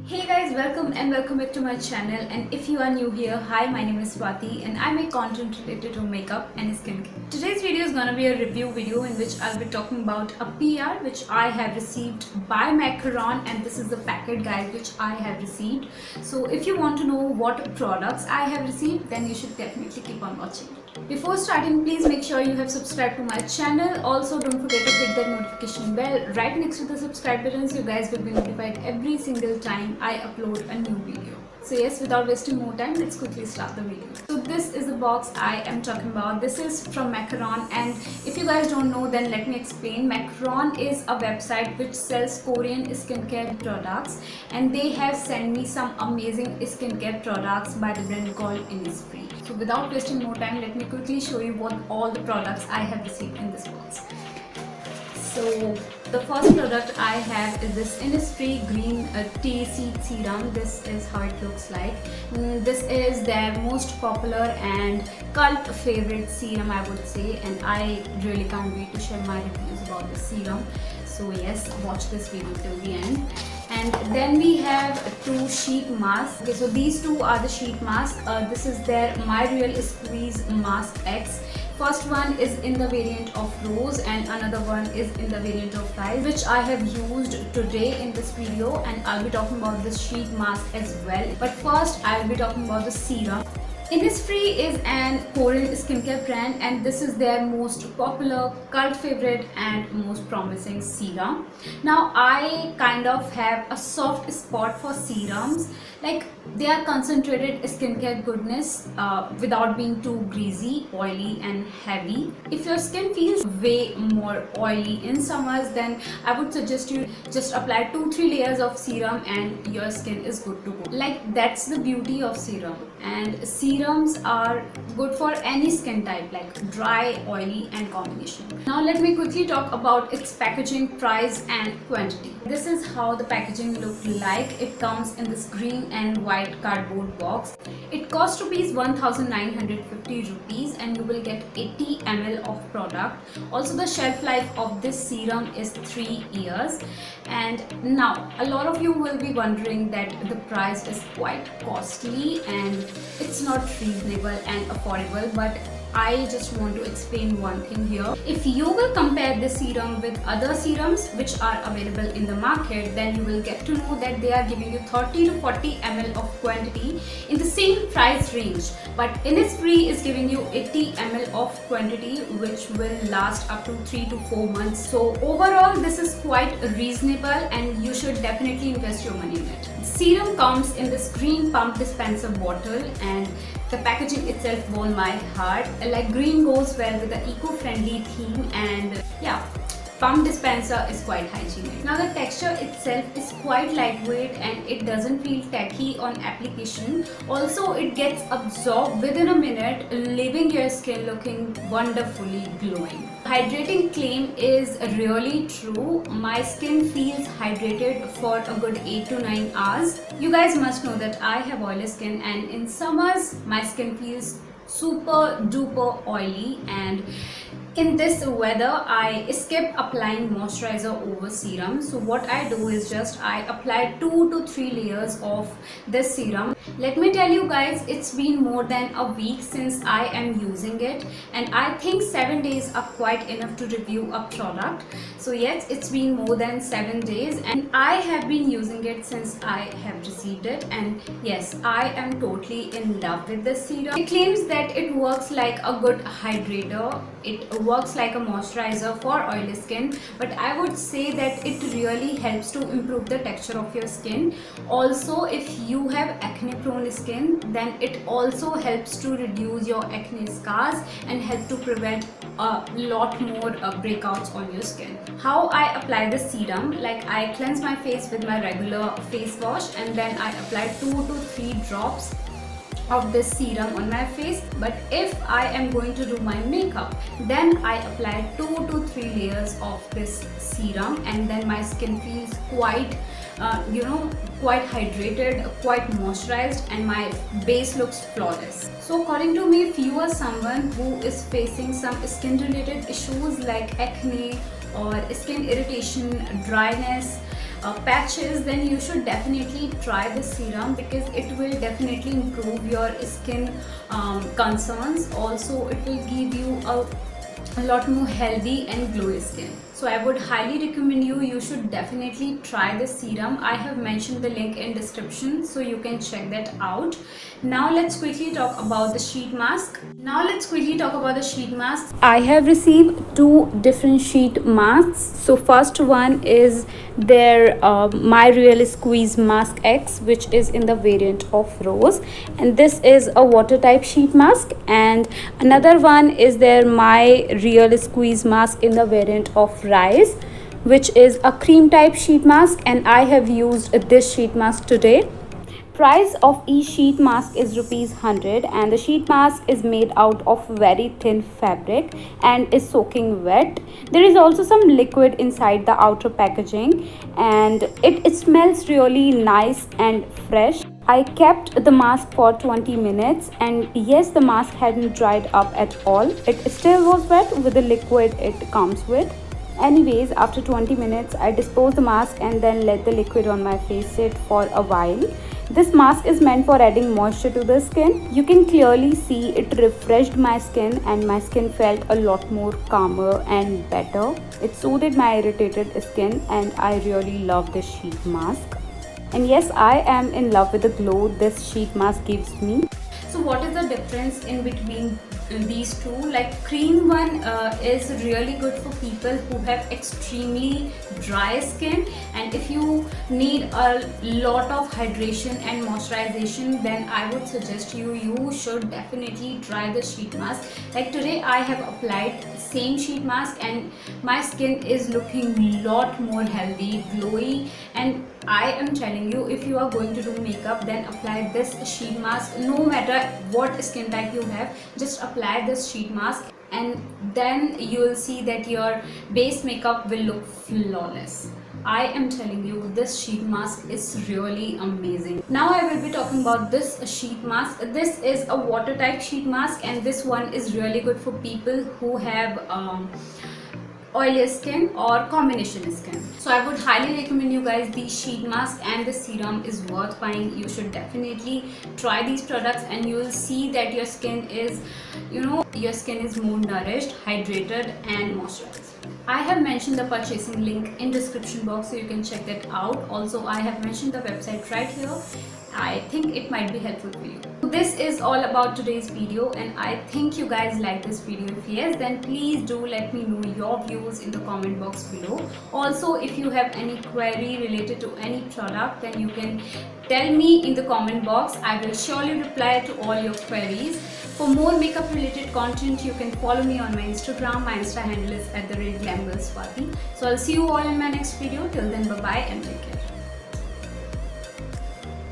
Hey guys, welcome back to my channel. And if you are new here, hi, my name is Swati and I make content related to makeup and skincare. Today's video is gonna be a review video in which I'll be talking about a PR which I have received by Macaron, and this is the packet guide which I have received. So if you want to know what products I have received, then you should definitely keep on watching. Before starting, please make sure you have subscribed to my channel. Also, don't forget to hit that notification bell right next to the subscribe button so you guys will be notified every single time I upload a new video. So yes, without wasting more time, let's quickly start the video. So this is the box I am talking about. This is from Macaron, and if you guys don't know, then let me explain. Macaron is a website which sells Korean skincare products, and they have sent me some amazing skincare products by the brand called Innisfree. So without wasting more time, let me quickly show you what all the products I have received in this box. So the first product I have is this Innisfree Green Tea Seed Serum. This is how it looks like. This is their most popular and cult favorite serum, I would say, and I really can't wait to share my reviews about this serum. So yes, watch this video till the end. And then we have two sheet masks. Okay, so these two are the sheet masks. This is their My Real Squeeze Mask X. First one is in the variant of rose and another one is in the variant of rice, which I have used today in this video, and I'll be talking about this sheet mask as well. But first I'll be talking about the serum. Innisfree is an Korean skincare brand, and this is their most popular, cult favorite and most promising serum. Now I kind of have a soft spot for serums. Like, they are concentrated skincare goodness without being too greasy, oily and heavy. If your skin feels way more oily in summers, then I would suggest you just apply 2-3 layers of serum and your skin is good to go. Like, that's the beauty of serum. And serums are good for any skin type, like dry, oily and combination. Now let me quickly talk about its packaging, price and quantity. This is how the packaging looked like. It comes in this green and white cardboard box. It costs rupees 1950 rupees, and you will get 80 ml of product. Also, the shelf life of this serum is 3 years. And now a lot of you will be wondering that the price is quite costly and it's not reasonable and affordable, but I just want to explain one thing here. If you will compare this serum with other serums which are available in the market, then you will get to know that they are giving you 30 to 40 ml of quantity in the same price range. But Innisfree is giving you 80 ml of quantity which will last up to 3 to 4 months. So overall, this is quite reasonable and you should definitely invest your money in it. Serum comes in this green pump dispenser bottle, and the packaging itself won my heart. Like, green goes well with the eco-friendly theme, and yeah, pump dispenser is quite hygienic. Now the texture itself is quite lightweight and it doesn't feel tacky on application. Also, it gets absorbed within a minute, leaving your skin looking wonderfully glowing. Hydrating claim is really true. My skin feels hydrated for a good 8 to 9 hours. You guys must know that I have oily skin, and in summers my skin feels super duper oily, and in this weather I skip applying moisturizer over serum. So what I do is just I apply 2 to 3 layers of this serum. Let me tell you guys, it's been more than a week since I am using it, and I think 7 days are quite enough to review a product. So yes, it's been more than 7 days and I have been using it since I have received it, and yes, I am totally in love with this serum. It claims that it works like a good hydrator. It works like a moisturizer for oily skin, but I would say that it really helps to improve the texture of your skin. Also, if you have acne prone skin, then it also helps to reduce your acne scars and help to prevent a lot more breakouts on your skin. How I apply the serum, like, I cleanse my face with my regular face wash and then I apply 2 to 3 drops of this serum on my face. But if I am going to do my makeup, then I apply 2 to 3 layers of this serum, and then my skin feels quite quite hydrated, quite moisturized, and my base looks flawless. So according to me, if you are someone who is facing some skin related issues like acne or skin irritation, dryness, patches, then you should definitely try the serum because it will definitely improve your skin concerns. Also, it will give you a lot more healthy and glowy skin. So I would highly recommend you should definitely try this serum. I have mentioned the link in description so you can check that out. Now let's quickly talk about the sheet mask. I have received two different sheet masks. So first one is their My Real Squeeze Mask X, which is in the variant of rose, and this is a water type sheet mask. And another one is their My Real Squeeze Mask in the variant of rice, which is a cream type sheet mask, and I have used this sheet mask today. Price of each sheet mask is ₹100, and the sheet mask is made out of very thin fabric and is soaking wet. There is also some liquid inside the outer packaging, and it smells really nice and fresh. I kept the mask for 20 minutes, and yes, the mask hadn't dried up at all. It still was wet with the liquid it comes with. Anyways, after 20 minutes, I disposed the mask and then let the liquid on my face sit for a while. This mask is meant for adding moisture to the skin. You can clearly see it refreshed my skin, and my skin felt a lot more calmer and better. It soothed my irritated skin, and I really love this sheet mask. And yes, I am in love with the glow this sheet mask gives me. So what is the difference in between these two? Like, cream one is really good for people who have extremely dry skin, and if you need a lot of hydration and moisturization, then I would suggest you should definitely try the sheet mask. Like today I have applied same sheet mask and my skin is looking lot more healthy, glowy, and I am telling you, if you are going to do makeup, then apply this sheet mask. No matter what skin type you have, just apply this sheet mask, and then you will see that your base makeup will look flawless. I am telling you, this sheet mask is really amazing. Now I will be talking about this sheet mask. This is a water type sheet mask, and this one is really good for people who have oily skin or combination skin. So I would highly recommend you guys these sheet mask, and the serum is worth buying. You should definitely try these products, and you will see that your skin is, your skin is more nourished, hydrated and moisturized. I have mentioned the purchasing link in description box so you can check that out. Also, I have mentioned the website right here. I think it might be helpful for you. This is all about today's video, and I think you guys like this video. If yes, then please do let me know your views in the comment box below. Also, if you have any query related to any product, then you can tell me in the comment box. I will surely reply to all your queries. For more makeup related content, you can follow me on my Instagram. My Insta handle is @glamgirlswati. So I'll see you all in my next video. Till then, bye bye and take care.